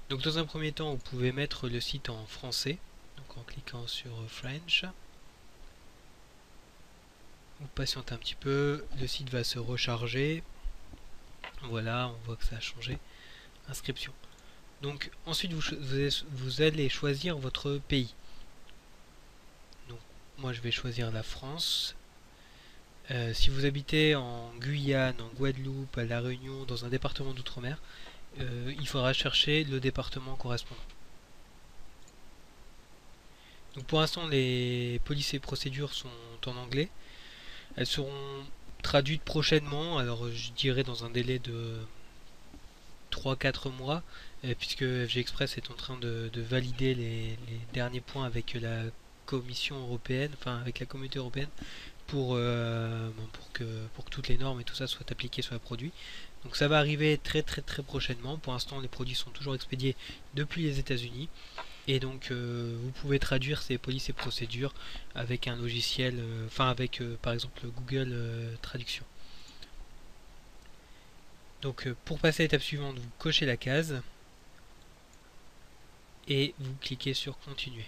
Donc dans un premier temps, vous pouvez mettre le site en français, donc en cliquant sur French. Vous patientez un petit peu, le site va se recharger. Voilà, on voit que ça a changé. Inscription. Donc ensuite vous allez choisir votre pays. Donc moi je vais choisir la France. Si vous habitez en Guyane, en Guadeloupe, à La Réunion, dans un département d'outre-mer, il faudra chercher le département correspondant. Donc pour l'instant les polices et procédures sont en anglais. Elles seront traduites prochainement, alors je dirais dans un délai de 3-4 mois, puisque FG Express est en train de valider les derniers points avec la Commission européenne, enfin avec la communauté européenne, pour que toutes les normes et tout ça soient appliquées sur les produits. Donc ça va arriver très prochainement. Pour l'instant les produits sont toujours expédiés depuis les États-Unis. Et donc vous pouvez traduire ces polices et procédures avec un logiciel, avec par exemple Google Traduction. Donc pour passer à l'étape suivante, vous cochez la case et vous cliquez sur continuer.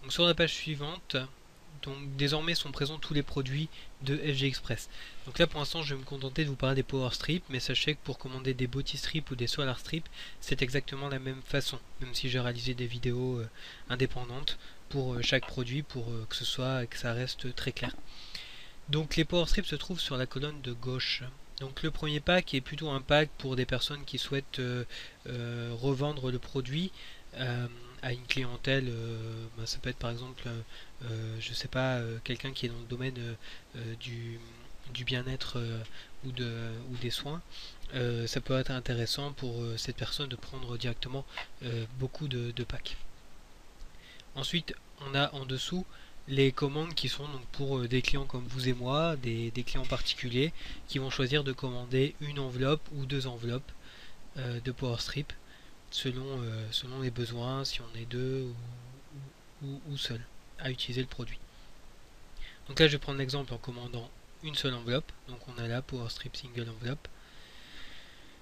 Donc sur la page suivante, donc désormais sont présents tous les produits de FG Express. Donc là pour l'instant je vais me contenter de vous parler des Power Strips, mais sachez que pour commander des Body Strips ou des Solar Strips, c'est exactement la même façon, même si j'ai réalisé des vidéos indépendantes pour chaque produit pour que ça reste très clair. Donc les Power Strips se trouvent sur la colonne de gauche. Donc le premier pack est plutôt un pack pour des personnes qui souhaitent revendre le produit à une clientèle. Ça peut être par exemple, je sais pas, quelqu'un qui est dans le domaine du bien-être ou des soins. Ça peut être intéressant pour cette personne de prendre directement beaucoup de packs. Ensuite, on a en dessous les commandes qui sont donc pour des clients comme vous et moi, des clients particuliers qui vont choisir de commander une enveloppe ou deux enveloppes de Power Strip selon les besoins, si on est deux ou seul à utiliser le produit. Donc là je vais prendre l'exemple en commandant une seule enveloppe, donc on a là Power Strip Single Envelope.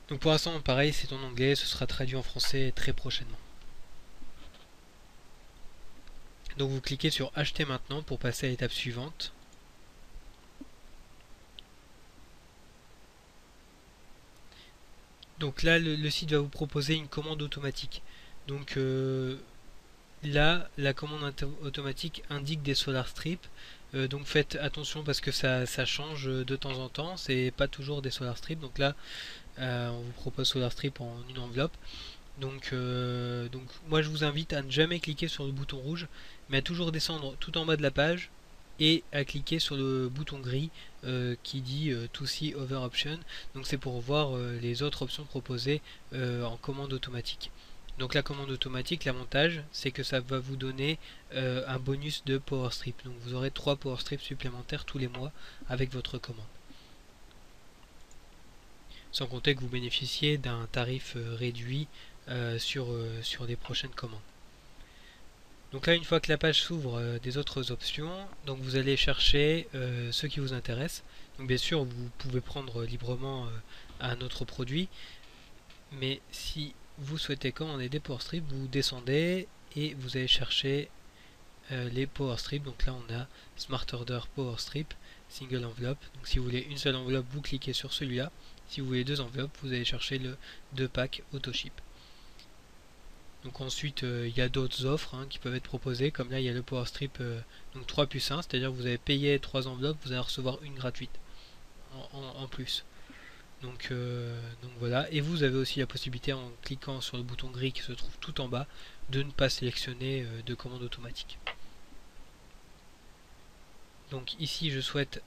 Donc pour l'instant pareil c'est en anglais, ce sera traduit en français très prochainement. Donc vous cliquez sur acheter maintenant pour passer à l'étape suivante. Donc là le site va vous proposer une commande automatique. Donc là la commande automatique indique des Solar Strips. Donc faites attention parce que ça change de temps en temps. C'est pas toujours des Solar Strips. Donc là on vous propose Solar Strip en une enveloppe. Donc moi je vous invite à ne jamais cliquer sur le bouton rouge, mais à toujours descendre tout en bas de la page et à cliquer sur le bouton gris qui dit To see other options. Donc c'est pour voir les autres options proposées en commande automatique. Donc la commande automatique, l'avantage, c'est que ça va vous donner un bonus de Power Strip. Donc vous aurez 3 Power Strips supplémentaires tous les mois avec votre commande. Sans compter que vous bénéficiez d'un tarif réduit sur des prochaines commandes. Donc là une fois que la page s'ouvre des autres options, donc vous allez chercher ce qui vous intéresse. Donc bien sûr vous pouvez prendre librement un autre produit, mais si vous souhaitez commander des Power Strips, vous descendez et vous allez chercher les Power Strips. Donc là on a Smart Order Power Strip Single Envelope. Donc si vous voulez une seule enveloppe, vous cliquez sur celui-là. Si vous voulez deux enveloppes, vous allez chercher le 2 pack Autoship. Donc ensuite il y a d'autres offres qui peuvent être proposées, comme là il y a le Power Strip donc 3 plus 1, c'est à dire que vous avez payé 3 enveloppes, vous allez recevoir une gratuite en plus. Donc voilà, et vous avez aussi la possibilité en cliquant sur le bouton gris qui se trouve tout en bas de ne pas sélectionner de commande automatique. Donc ici je souhaite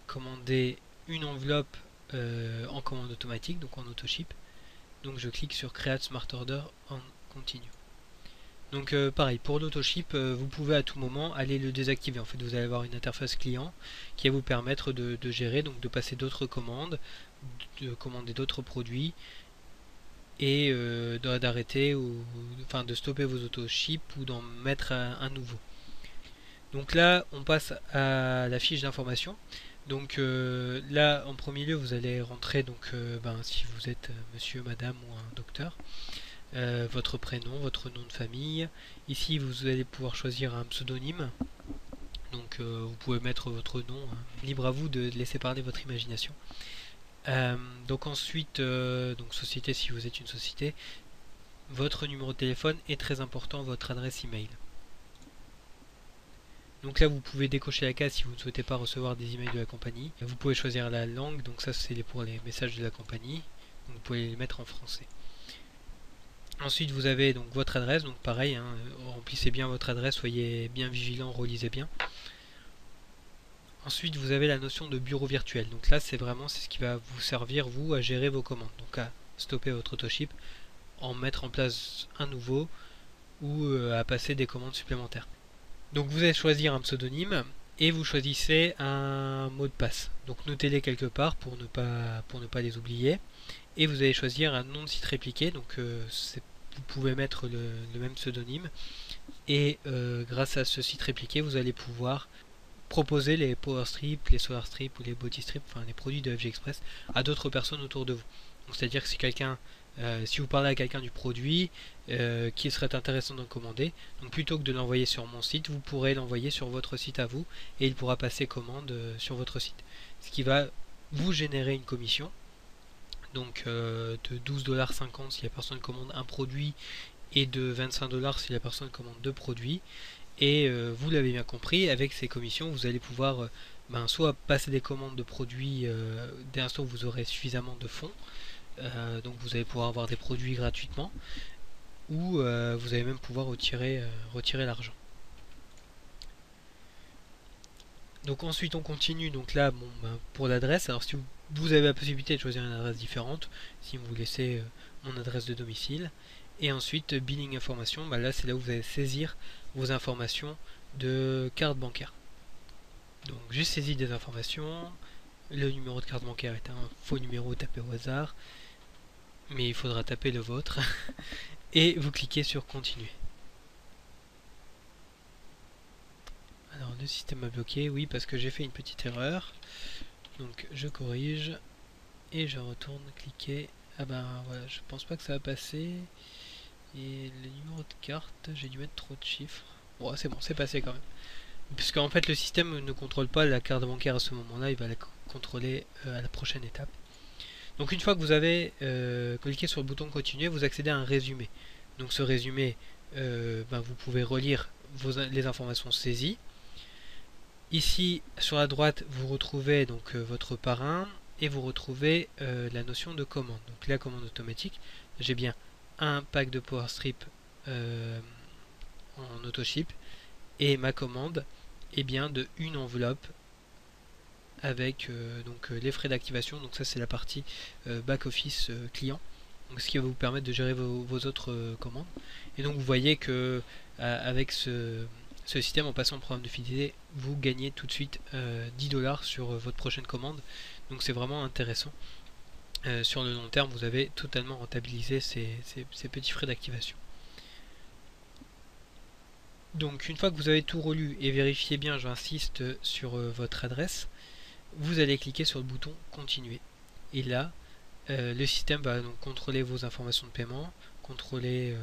commander une enveloppe en commande automatique, donc en autoship. Donc je clique sur Create Smart Order en continue. Donc pareil, pour l'autoship, vous pouvez à tout moment aller le désactiver. En fait, vous allez avoir une interface client qui va vous permettre de gérer, donc de passer d'autres commandes, de commander d'autres produits et d'arrêter ou enfin de stopper vos autoships ou d'en mettre un nouveau. Donc là, on passe à la fiche d'information. Donc là, en premier lieu, vous allez rentrer, donc si vous êtes monsieur, madame ou un docteur, votre prénom, votre nom de famille. Ici, vous allez pouvoir choisir un pseudonyme. Donc vous pouvez mettre votre nom, hein. Libre à vous de laisser parler votre imagination. Donc ensuite, donc société si vous êtes une société, votre numéro de téléphone est très important, votre adresse email. Donc là vous pouvez décocher la case si vous ne souhaitez pas recevoir des emails de la compagnie. Vous pouvez choisir la langue, donc ça c'est pour les messages de la compagnie. Donc vous pouvez les mettre en français. Ensuite vous avez donc votre adresse, donc pareil, hein, remplissez bien votre adresse, soyez bien vigilant, relisez bien. Ensuite vous avez la notion de bureau virtuel, donc là c'est ce qui va vous servir vous à gérer vos commandes, donc à stopper votre autoship, en mettre en place un nouveau ou à passer des commandes supplémentaires. Donc vous allez choisir un pseudonyme et vous choisissez un mot de passe, donc notez-les quelque part pour ne pas les oublier, et vous allez choisir un nom de site répliqué, donc vous pouvez mettre le même pseudonyme, et grâce à ce site répliqué vous allez pouvoir proposer les PowerStrip, les SolarStrip ou les BodyStrip, enfin les produits de FG Express, à d'autres personnes autour de vous. C'est-à-dire que si vous parlez à quelqu'un du produit qui serait intéressant d'en commander, donc plutôt que de l'envoyer sur mon site, vous pourrez l'envoyer sur votre site à vous et il pourra passer commande sur votre site. Ce qui va vous générer une commission, donc de 12,50$ si la personne commande un produit et de 25$ si la personne commande deux produits. Et vous l'avez bien compris, avec ces commissions, vous allez pouvoir soit passer des commandes de produits dès l'instant où vous aurez suffisamment de fonds, donc vous allez pouvoir avoir des produits gratuitement, ou vous allez même pouvoir retirer l'argent. Donc ensuite on continue, donc là pour l'adresse, alors si vous avez la possibilité de choisir une adresse différente, si vous laissez mon adresse de domicile, et ensuite billing information, là c'est là où vous allez saisir vos informations de carte bancaire. Donc j'ai saisi des informations, le numéro de carte bancaire est un faux numéro tapé au hasard, mais il faudra taper le vôtre, et vous cliquez sur continuer. Alors le système a bloqué, oui parce que j'ai fait une petite erreur, donc je corrige, et je retourne cliquer. Ah voilà, je pense pas que ça va passer. Et le numéro de carte, j'ai dû mettre trop de chiffres. Bon, c'est bon, c'est passé quand même. Puisqu'en fait, le système ne contrôle pas la carte bancaire à ce moment-là, il va la contrôler à la prochaine étape. Donc une fois que vous avez cliqué sur le bouton continuer, vous accédez à un résumé. Donc ce résumé, vous pouvez relire les informations saisies. Ici, sur la droite, vous retrouvez donc votre parrain et vous retrouvez la notion de commande. Donc la commande automatique, j'ai bien un pack de PowerStrip en autoship et ma commande est bien de une enveloppe avec les frais d'activation. Donc ça c'est la partie back office client, donc ce qui va vous permettre de gérer vos autres commandes. Et donc vous voyez que avec ce système, en passant le programme de fidélité, vous gagnez tout de suite 10$ sur votre prochaine commande. Donc c'est vraiment intéressant. Sur le long terme, vous avez totalement rentabilisé ces petits frais d'activation. Donc une fois que vous avez tout relu et vérifié bien, j'insiste sur votre adresse, vous allez cliquer sur le bouton continuer. Et là, le système va donc contrôler vos informations de paiement, contrôler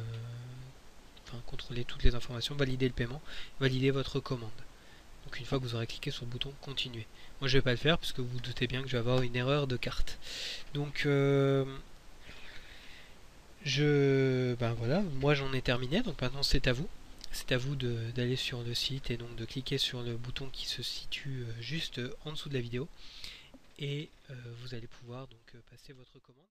toutes les informations, valider le paiement, valider votre commande. Donc une fois que vous aurez cliqué sur le bouton continuer. Moi je vais pas le faire puisque vous vous doutez bien que je vais avoir une erreur de carte. Donc voilà, moi j'en ai terminé, donc maintenant c'est à vous. C'est à vous d'aller sur le site et donc de cliquer sur le bouton qui se situe juste en dessous de la vidéo. Et vous allez pouvoir donc passer votre commande.